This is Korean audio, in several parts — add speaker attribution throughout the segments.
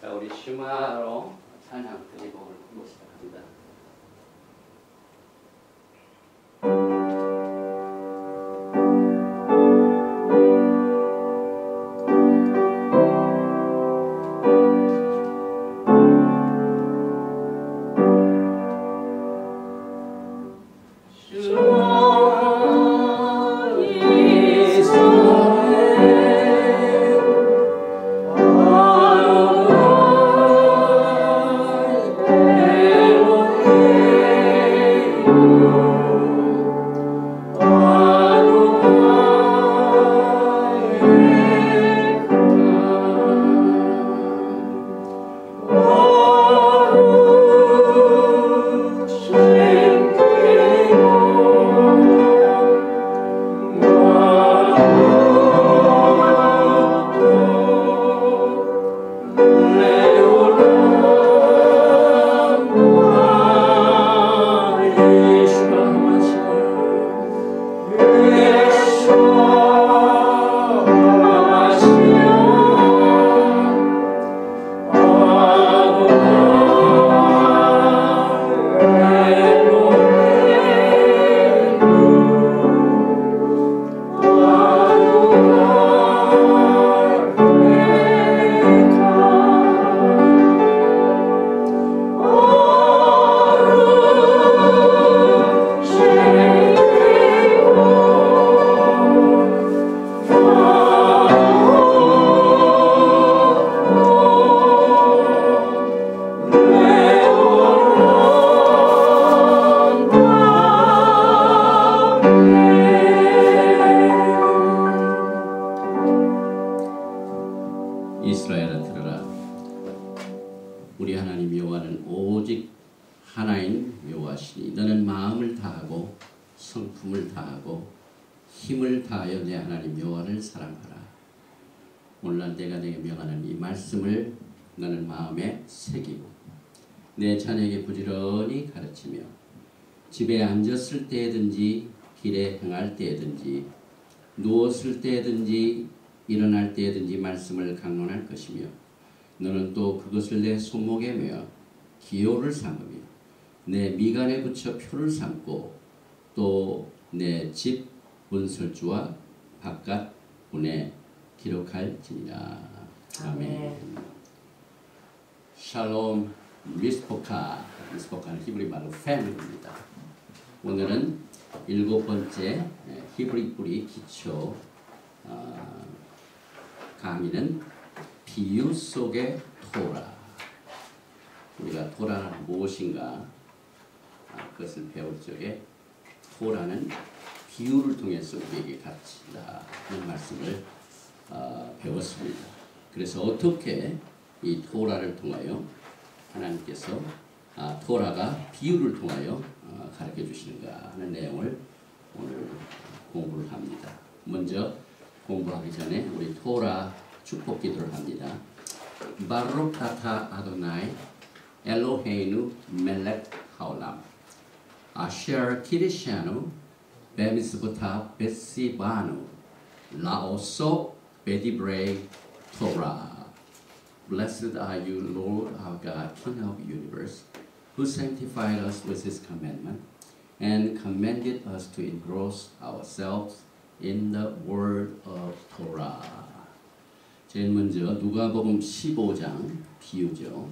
Speaker 1: 자, 우리 슈마로 찬양 드리고 시작합니다. 이스라엘아 들으라. 우리 하나님 여호와는 오직 하나인 여호와시니 너는 마음을 다하고 성품을 다하고 힘을 다하여 내 하나님 여호와를 사랑하라. 오늘날 내가 내게 명하는 이 말씀을 너는 마음에 새기고 내 자녀에게 부지런히 가르치며 집에 앉았을 때든지 길에 행할 때든지 누웠을 때든지 일어날 때든지 말씀을 강론할 것이며 너는 또 그것을 내 손목에 메어 기호를 삼으며 내 미간에 붙여 표를 삼고 또 내 집 문설주와 바깥 문에 기록할지니라. 아멘. 샬롬 미스포카. 미스포카는 히브리 말로 패밀리입니다. 오늘은 7번째 히브리 뿌리 기초 강의는 비유 속의 토라. 우리가 토라는 무엇인가 그것을 배울 적에 토라는 비유를 통해서 우리에게 가르친다는 말씀을 배웠습니다. 그래서 어떻게 이 토라를 통하여 하나님께서 토라가 비유를 통하여 가르쳐 주시는가 하는 내용을 오늘 공부를 합니다. 먼저 공부하기 전에 우리 토라 축복 기도를 합니다. 바룩 아타 아도나이 엘로헤이누 멜렉 하올람 아셔 키리샤누 베미스부타 베시바누 라오소 베디브레이 토라. Blessed are you, Lord our God, King of the universe, who sanctified us with his commandment and commanded us to engross ourselves in the word of Torah. 제일 먼저 누가복음 15장 비유죠.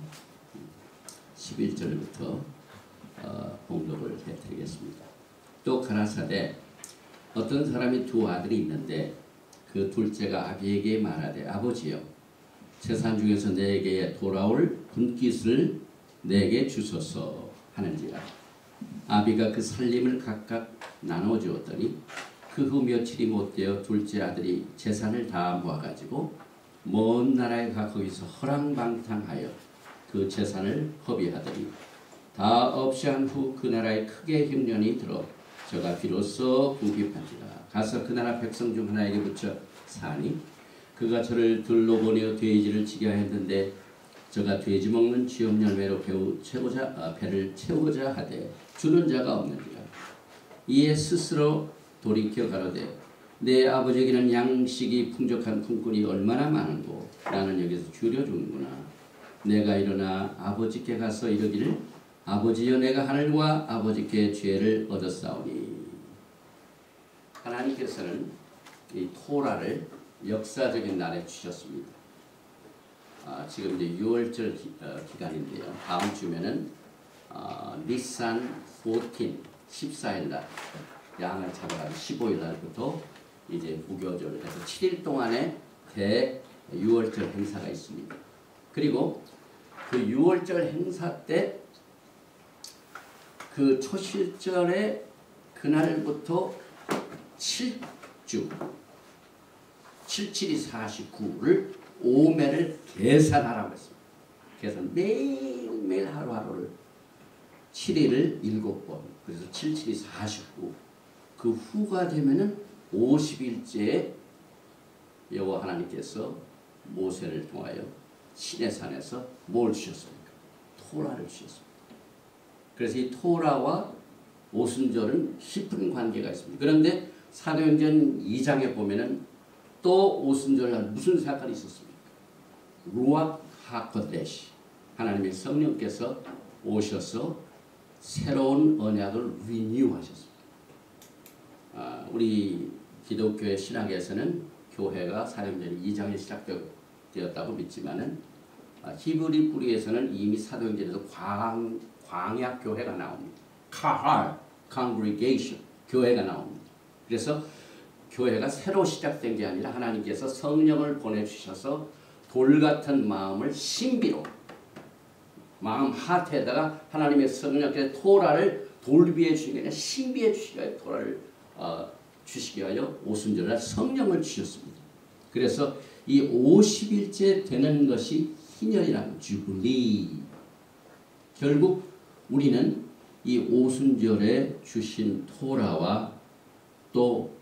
Speaker 1: 11절부터 봉독을 해드리겠습니다. 또 가라사대 어떤 사람이 두 아들이 있는데 그 둘째가 아비에게 말하되 아버지여 재산 중에서 내게 돌아올 분깃을 내게 주소서 하는지라. 아비가 그 살림을 각각 나눠 주었더니 그 후 며칠이 못되어 둘째 아들이 재산을 다 모아가지고 먼 나라에 가 거기서 허랑방탕하여 그 재산을 허비하더니 다 없이 한 후 그 나라에 크게 흉년이 들어 저가 비로소 궁핍한지라. 가서 그 나라 백성 중 하나에게 붙여 사니 그가 저를 들로 보내어 돼지를 치게 하였는데 저가 돼지 먹는 쥐업 열매로 배를 채우고자 하되 주는 자가 없느니라. 이에 스스로 돌이켜 가로되 내 아버지에게는 양식이 풍족한 품꾼이 얼마나 많은고 나는 여기서 줄여 주는구나. 내가 일어나 아버지께 가서 이르기를 아버지여 내가 하늘과 아버지께 죄를 얻었사오니. 하나님께서는 이 토라를 역사적인 날에 주셨습니다. 지금 이제 6월절 기간인데요. 다음 주면은 니산 14일 날 양을 잡아가지고 15일 날부터 이제 무교절을 해서 7일 동안의 대 6월절 행사가 있습니다. 그리고 그 6월절 행사 때 그 초실절의 그날부터 7주 77이 49를 오매를 계산하라고 했습니다. 계산 매일매일 하루하루를 7일을 7번 그래서 77이 49 그 후가 되면은 50일째에 여호와 하나님께서 모세를 통하여 시내산에서 뭘 주셨습니까? 토라를 주셨습니다. 그래서 이 토라와 오순절은 깊은 관계가 있습니다. 그런데 사도행전 2장에 보면은 또 오순절날 무슨 사건이 있었습니까? 루악 하코데시 하나님의 성령께서 오셔서 새로운 언약을 리뉴하셨습니다. 우리 기독교의 신학에서는 교회가 사도행전 2장에 시작되었다고 믿지만은 히브리 뿌리에서는 이미 사도행전에서 광약 교회가 나옵니다. 카할, congregation, 교회가 나옵니다. 그래서 교회가 새로 시작된 게 아니라 하나님께서 성령을 보내주셔서 돌같은 마음을 신비로 마음 하트에다가 하나님의 성령께서 토라를 돌 위에 주시기 아니라 신비에 주시기 위하여 토라를 주시기 위하여 오순절날 성령을 주셨습니다. 그래서 이 50일째 되는 것이 희년이라는 주블리. 결국 우리는 이 오순절에 주신 토라와 또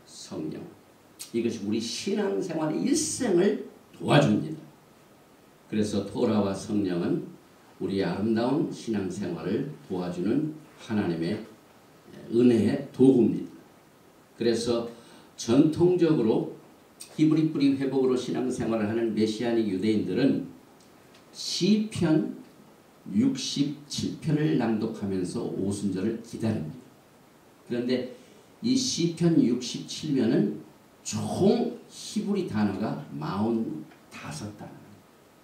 Speaker 1: 성령 이것이 우리 신앙생활의 일생을 도와줍니다. 그래서 토라와 성령은 우리의 아름다운 신앙생활을 도와주는 하나님의 은혜의 도구입니다. 그래서 전통적으로 히브리 뿌리 회복으로 신앙생활을 하는 메시아닉 유대인들은 시편 67편을 낭독하면서 오순절을 기다립니다. 그런데 이 시편 67편은 총 히브리 단어가 45단어.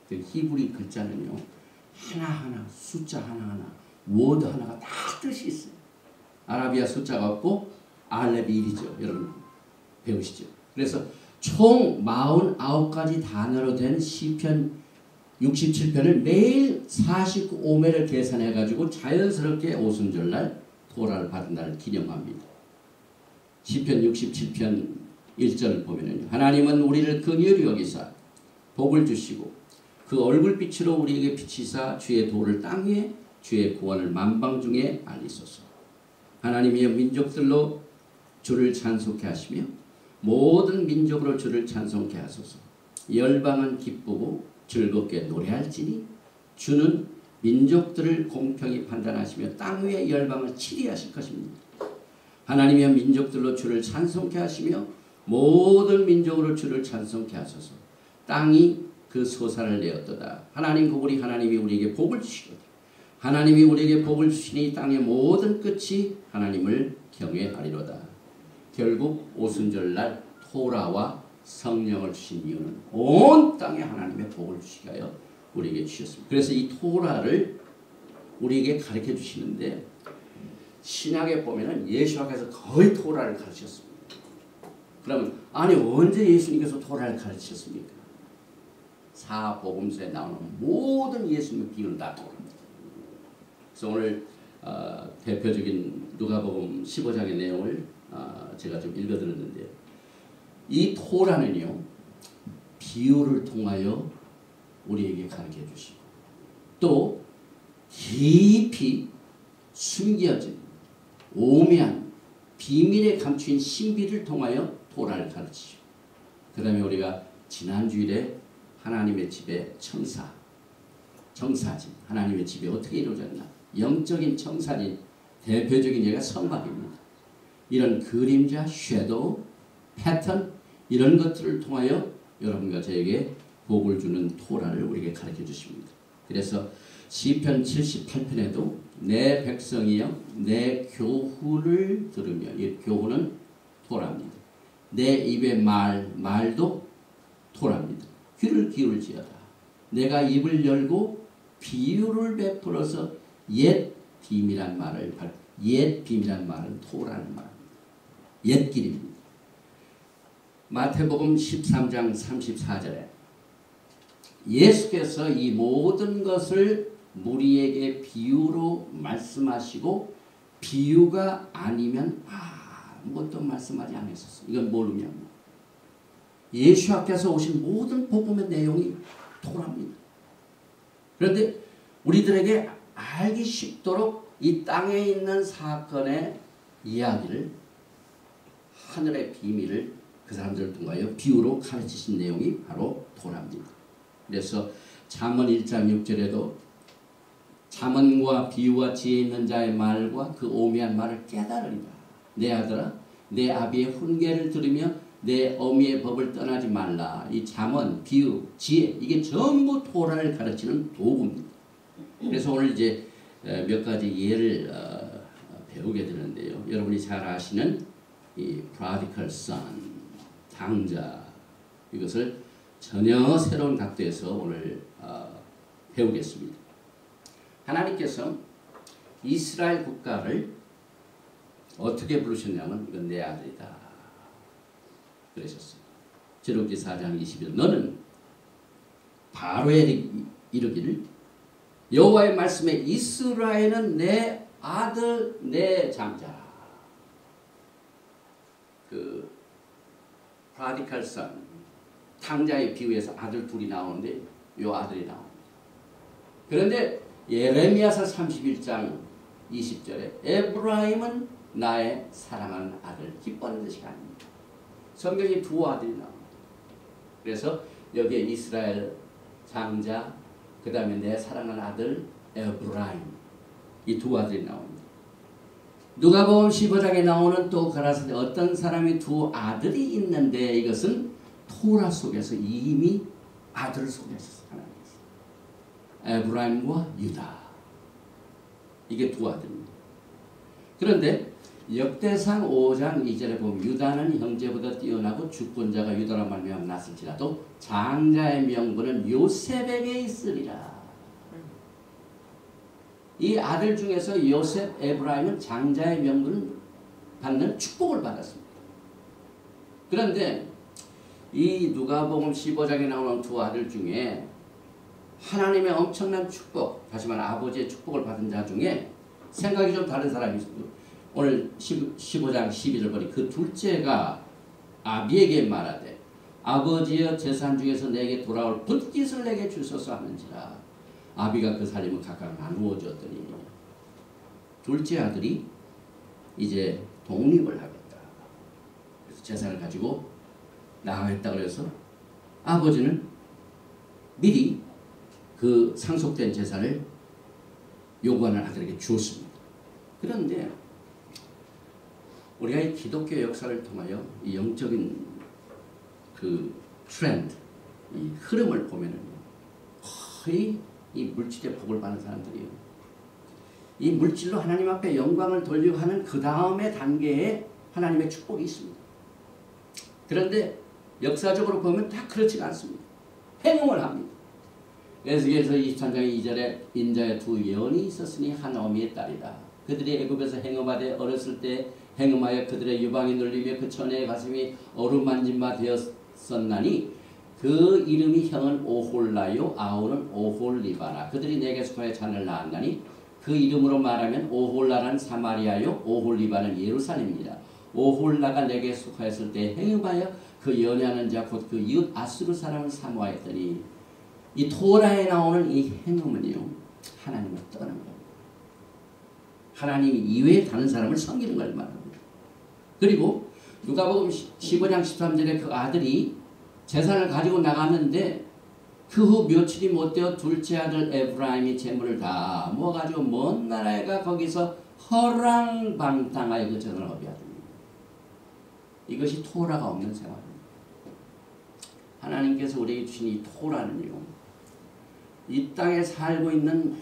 Speaker 1: 그 히브리 글자는요. 하나하나 숫자 하나하나 워드 하나가 다 뜻이 있어요. 아라비아 숫자가 없고 알레비이죠. 여러분 배우시죠. 그래서 총 49가지 단어로 된 시편 67편을 매일 49오매를 계산해 가지고 자연스럽게 오순절날 토라를 받은 날을 기념합니다. 시편 67편 1절을 보면은 하나님은 우리를 긍휼히 여기사 복을 주시고 그 얼굴빛으로 우리에게 비치사 주의 도를 땅 위에 주의 구원을 만방 중에 알리소서. 하나님이여 민족들로 주를 찬송케 하시며 모든 민족으로 주를 찬송케 하소서. 열방은 기쁘고 즐겁게 노래할지니 주는 민족들을 공평히 판단하시며 땅 위의 열방을 치리하실 것입니다. 하나님이여 민족들로 주를 찬송케 하시며 모든 민족으로 주를 찬송케 하소서. 땅이 그 소사를 내었도다. 하나님 우리 하나님이 우리에게 복을 주시거든. 하나님이 우리에게 복을 주시니 땅의 모든 끝이 하나님을 경외하리로다. 결국 오순절날 토라와 성령을 주신 이유는 온 땅에 하나님의 복을 주시기 위하여 우리에게 주셨습니다. 그래서 이 토라를 우리에게 가르쳐 주시는데 신약에 보면은 예수님께서 거의 토라를 가르쳤습니다. 그러면 아니 언제 예수님께서 토라를 가르치셨습니까? 사복음서에 나오는 모든 예수님의 비유는 다 토라입니다. 그래서 오늘 대표적인 누가복음 15장의 내용을 제가 좀 읽어드렸는데요. 이 토라는요 비유를 통하여 우리에게 가르쳐 주시고 또 깊이 숨겨진 오묘한 비밀에 감추인 신비를 통하여 토라를 가르치시고 그 다음에 우리가 지난 주일에 하나님의 집에 청사진 하나님의 집이 어떻게 이루어졌나 영적인 청사진 대표적인 예가 성막입니다. 이런 그림자, 섀도우, 패턴 이런 것들을 통하여 여러분과 저에게 복을 주는 토라를 우리에게 가르쳐 주십니다. 그래서 시편 78편에도 내 백성이여 내 교훈을 들으며, 이 교훈은 토라입니다. 내 입의 말도 토라입니다. 귀를 기울지어다. 내가 입을 열고 비유를 베풀어서 옛 비밀한 말은 토라는 말입니다. 옛 길입니다. 마태복음 13장 34절에 예수께서 이 모든 것을 무리에게 비유로 말씀하시고 비유가 아니면 아무것도 말씀하지 않으셨어요. 이건 모르면 예수께서 오신 모든 복음의 내용이 토라입니다. 그런데 우리들에게 알기 쉽도록 이 땅에 있는 사건의 이야기를, 하늘의 비밀을 그 사람들을 통하여 비유로 가르치신 내용이 바로 토라입니다. 그래서 잠언 1장 6절에도 잠언과 비유와 지혜 있는 자의 말과 그 오묘한 말을 깨달으리라. 내 아들아, 내 아비의 훈계를 들으며 내 어미의 법을 떠나지 말라. 이 잠언, 비유, 지혜, 이게 전부 토라를 가르치는 도구입니다. 그래서 오늘 이제 몇 가지 예를 배우게 되는데요. 여러분이 잘 아시는 이 prodigal son, 장자, 이것을 전혀 새로운 각도에서 오늘 배우겠습니다. 하나님께서 이스라엘 국가를 어떻게 부르셨냐면 이건 내 아들이다 그러셨어요. 출애굽기 4장 20절 너는 바로에 이르기를 여호와의 말씀에 이스라엘은 내 아들 내 장자. 그 prodigal son, 탕자의 비유에서 아들 둘이 나오는데 요 아들이 나옵니다. 그런데 예레미야서 31장 20절에 에브라임은 나의 사랑하는 아들, 기뻐하는 것이 아닙니다. 성경에 두 아들이 나옵니다. 그래서 여기에 이스라엘 장자, 그 다음에 내 사랑하는 아들 에브라임, 이 두 아들이 나옵니다. 누가복음 15장에 나오는 또 가라사대 어떤 사람이 두 아들이 있는데 이것은 토라 속에서 이미 아들을 소개하셨어요. 하나님께서 에브라임과 유다, 이게 두 아들입니다. 그런데 역대상 5장 2절에 보면 유다는 형제보다 뛰어나고 주권자가 유다라 말미암아 났을지라도 장자의 명분은 요셉에게 있으리라. 이 아들 중에서 요셉, 에브라임은 장자의 명분을 받는 축복을 받았습니다. 그런데 이 누가복음 15장에 나오는 두 아들 중에 하나님의 엄청난 축복, 다시 말해 아버지의 축복을 받은 자 중에 생각이 좀 다른 사람이 있습니다. 오늘 15장 12절 보니 그 둘째가 아비에게 말하되 아버지여 재산 중에서 내게 돌아올 붓깃을 내게 주소서 하는지라. 아비가 그 살림을 각각 나누어 줬더니 둘째 아들이 이제 독립을 하겠다. 그래서 재산을 가지고 나가겠다 그래서 아버지는 미리 그 상속된 재산을 요구하는 아들에게 주었습니다. 그런데 우리가 이 기독교 역사를 통하여 이 영적인 그 트렌드, 이 흐름을 보면은 거의 이 물질의 복을 받는 사람들이요, 이 물질로 하나님 앞에 영광을 돌리고 하는 그 다음의 단계에 하나님의 축복이 있습니다. 그런데 역사적으로 보면 다 그렇지가 않습니다. 행음을 합니다. 에스겔서 23장 2절에 인자의 두 예언이 있었으니 한 어미의 딸이라. 그들이 애굽에서 행음하되 어렸을 때 행음하여 그들의 유방이 눌리며 그 처녀의 가슴이 어루만진 바 되었었나니 그 이름이 형은 오홀라요 아우는 오홀리바나. 그들이 내게 속하여 자녀를 낳았나니 그 이름으로 말하면 오홀라는 사마리아요 오홀리바는 예루살렘이니라. 오홀라가 내게 속하였을 때 행음하여 그 연애하는 자 곧 그 이웃 아수르 사람을 사모하였더니 이 토라에 나오는 이 행음은요 하나님을 떠나는 겁니다. 하나님 이외에 다른 사람을 섬기는 걸 말합니다. 그리고 누가복음 15장 13절에 그 아들이 재산을 가지고 나갔는데 그 후 며칠이 못되어 둘째 아들 에브라임이 재물을 다 모아가지고 먼 나라에 가 거기서 허랑방탕하여 그 재산을 허비하더니. 이것이 토라가 없는 생활입니다. 하나님께서 우리에게 주신 이 토라는요 이 땅에 살고 있는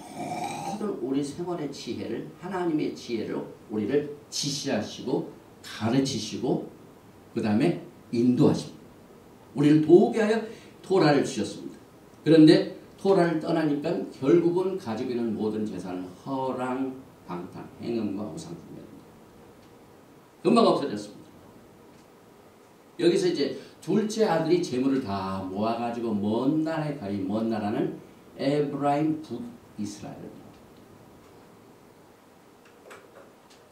Speaker 1: 모든 우리 생활의 지혜를 하나님의 지혜로 우리를 지시하시고 가르치시고 그 다음에 인도하십니다. 우리를 도우게 하여 토라를 주셨습니다. 그런데 토라를 떠나니까 결국은 가지고 있는 모든 재산은 허랑방탕, 행음과 우상숭배입니다. 금방 없어졌습니다. 여기서 이제 둘째 아들이 재물을 다 모아가지고 먼 나라에 가요. 먼 나라는 에브라임 북이스라엘입니다.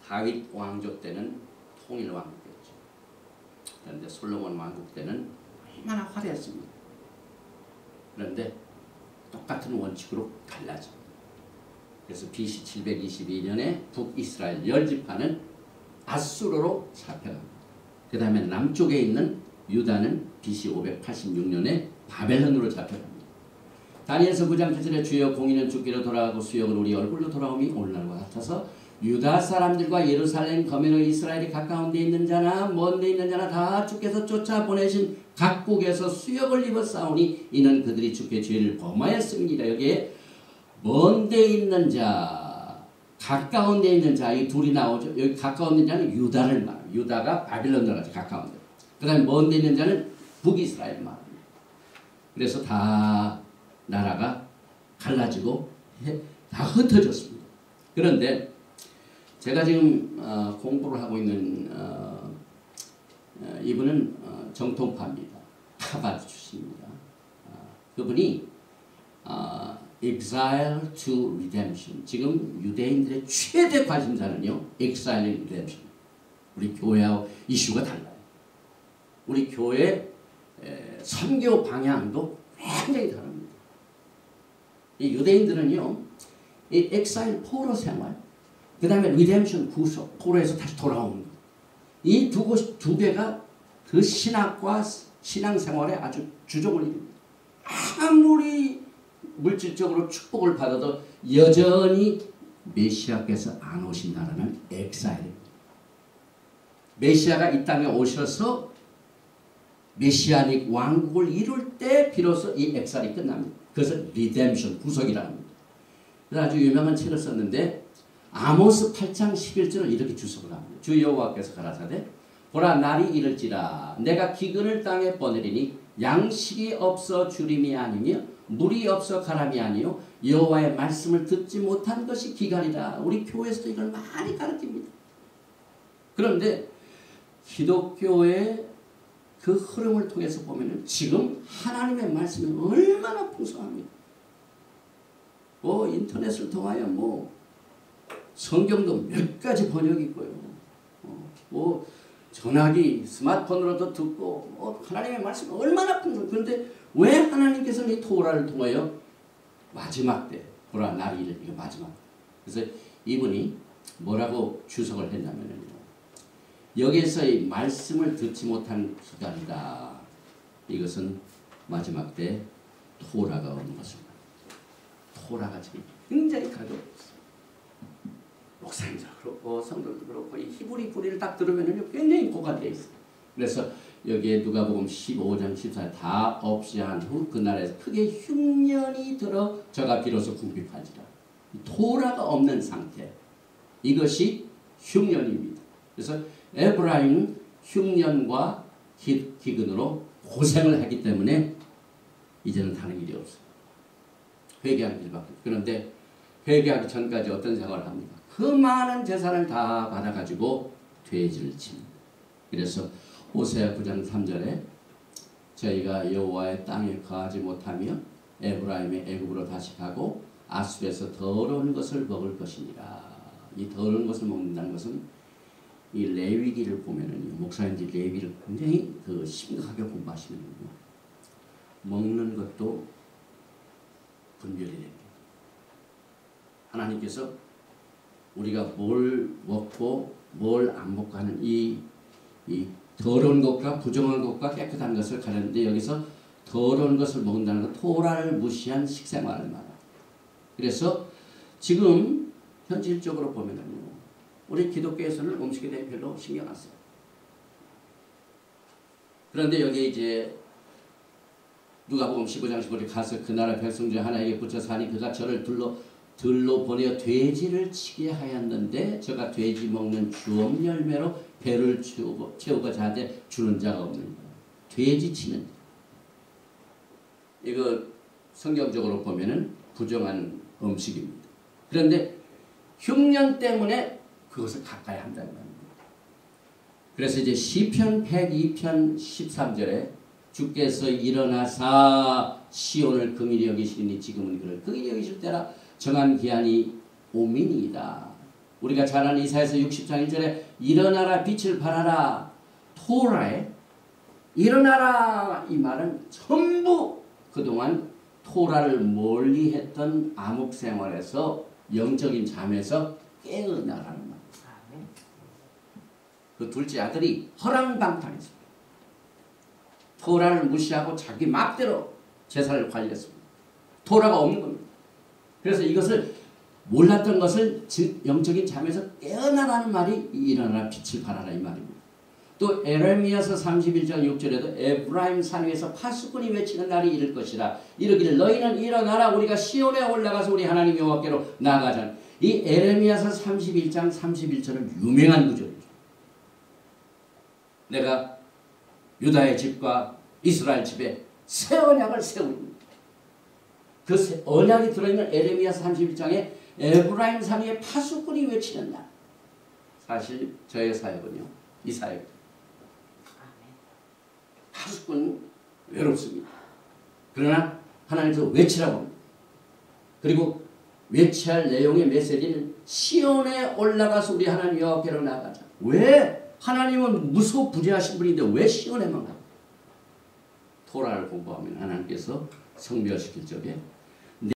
Speaker 1: 다윗 왕조 때는 통일 왕국이었죠. 그런데 솔로몬 왕국 때는 얼마나 화려했습니다. 그런데 똑같은 원칙으로 갈라집니다. 그래서 BC 722년에 북이스라엘 10지파는 아수르로 잡혀갑니다. 그 다음에 남쪽에 있는 유다는 BC 586년에 바벨론으로 잡혀갑니다. 다니엘서 9장 7절에 주여 공의는 주께로 돌아가고 수욕은 우리 얼굴로 돌아옴이 오늘날과 같아서 유다 사람들과 예루살렘 거민의 이스라엘이 가까운 데 있는 자나 먼 데 있는 자나 다 주께서 쫓아보내신 각국에서 수욕을 입어 싸우니 이는 그들이 주께 죄를 범하였습니다. 여기에 먼 데 있는 자, 가까운 데 있는 자, 이 둘이 나오죠. 여기 가까운 데 있는 자는 유다를 말합니다. 유다가 바빌론으로 가죠. 가까운 데. 그 다음에 먼 데 있는 자는 북이스라엘 말합니다. 그래서 다 나라가 갈라지고 다 흩어졌습니다. 그런데 제가 지금 공부를 하고 있는 이분은 정통파입니다. 하버드 출신입니다. 그분이 Exile to Redemption, 지금 유대인들의 최대 관심사는요, Exile and Redemption. 우리 교회와 이슈가 달라요. 우리 교회 선교 방향도 굉장히 다릅니다. 이 유대인들은요, 이 엑사일 포로 생활, 그 다음에 리뎀션 구속, 포로에서 다시 돌아오는 것. 이 두 개가 그 신학과 신앙생활에 아주 주종을 이룹니다. 아무리 물질적으로 축복을 받아도 여전히 메시아께서 안 오신다는 엑사일입니다. 메시아가 이 땅에 오셔서 메시아닉 왕국을 이룰 때 비로소 이 엑사일이 끝납니다. 그래서 리뎀션, 구속이라는 겁니다. 그래서 아주 유명한 책을 썼는데 아모스 8장 11절을 이렇게 주석을 합니다. 주 여호와께서 가라사대 보라 날이 이를지라 내가 기근을 땅에 뻗으리니 양식이 없어 주림이 아니며 물이 없어 가람이 아니요 여호와의 말씀을 듣지 못한 것이 기갈이다. 우리 교회에서도 이걸 많이 가르칩니다. 그런데 기독교의 그 흐름을 통해서 보면은 지금 하나님의 말씀이 얼마나 풍성합니다. 인터넷을 통하여 성경도 몇 가지 번역이 있고요. 전화기, 스마트폰으로도 듣고, 하나님의 말씀이 얼마나 풍성해요. 그런데 왜 하나님께서는 이 토라를 통하여 마지막 때, 보라 날이 이거 마지막 때. 그래서 이분이 뭐라고 주석을 했냐면요. 여기에서의 말씀을 듣지 못한 기간이다. 이것은 마지막 때 토라가 오는 것입니다. 토라가 지금 굉장히 가져왔어요. 목사님도 그렇고 성도도 그렇고 이 히브리 뿌리를 딱 들으면요 굉장히 고가되어 있어요. 그래서 여기에 누가복음 15장 14절 다 없이 한 후 그 나라에서 크게 흉년이 들어 저가 비로소 궁핍하지라. 토라가 없는 상태, 이것이 흉년입니다. 그래서 에브라임은 흉년과 기근으로 고생을 하기 때문에 이제는 다른 일이 없어요. 회개하는 일밖에. 그런데 회개하기 전까지 어떤 생활을 합니까? 그 많은 재산을 다 받아가지고 돼지를 칩니다. 그래서 호세아 9장 3절에 저희가 여호와의 땅에 거하지 못하며 에브라임의 애굽으로 다시 가고 아수르에서 더러운 것을 먹을 것이니라. 이 더러운 것을 먹는다는 것은 이 레위기를 보면은요, 목사님들이 레위기를 굉장히 심각하게 공부하시면은요, 먹는 것도 분별이 됩니다. 하나님께서 우리가 뭘 먹고 뭘 안 먹고 하는 이 더러운 것과 부정한 것과 깨끗한 것을 가렸는데 여기서 더러운 것을 먹는다는 건 토라를 무시한 식생활을 말합니다. 그래서 지금 현실적으로 보면은요, 우리 기독교에서는 음식에 대해 별로 신경 안 써요. 그런데 여기 이제 누가복음 15장 15절에 가서 그 나라 백성 중 하나에게 붙여서 하니 그가 저를 들로 보내어 돼지를 치게 하였는데 저가 돼지 먹는 주업 열매로 배를 채우고 자한테 주는 자가 없는 거예요. 돼지 치는 이거 성경적으로 보면은 부정한 음식입니다. 그런데 흉년 때문에 그것을 가까이 한다는 겁니다. 그래서 이제 시편 102편 13절에 주께서 일어나사 시온을 긍휼히 여기시니 지금은 그를 긍휼히 여기실 때라 정한 기한이 오민이다. 우리가 잘 아는 이사야서 60장 1절에 일어나라 빛을 발하라 토라에 일어나라 이 말은 전부 그동안 토라를 멀리했던 암흑 생활에서 영적인 잠에서 깨어나라는 말. 그 둘째 아들이 허랑방탕했습니다. 토라를 무시하고 자기 맘대로 제사를 관리했습니다. 토라가 없는 겁니다. 그래서 이것을 몰랐던 것을 영적인 잠에서 깨어나라는 말이 일어나라 빛을 발하라 이 말입니다. 또 에레미야서 31장 6절에도 에브라임 산 위에서 파수꾼이 외치는 날이 이를 것이라 이르기를 너희는 일어나라 우리가 시온에 올라가서 우리 하나님 여호와께로 나아가자. 이 에레미야서 31장 31절은 유명한 구절이죠. 내가 유다의 집과 이스라엘 집에 새 언약을 세웁니다. 그 언약이 들어있는 에레미야서 31장에 에브라임 산 위에 파수꾼이 외치는 날. 사실 저의 사역은요. 이 사역. 파수꾼은 외롭습니다. 그러나 하나님께서 외치라고 합니다. 그리고 외치할 내용의 메시지는 시온에 올라가서 우리 하나님 여호와께로 나아가자. 왜? 하나님은 무소부재하신 분인데 왜 시온에만 가? 토라를 공부하면 하나님께서 성별시킬 적에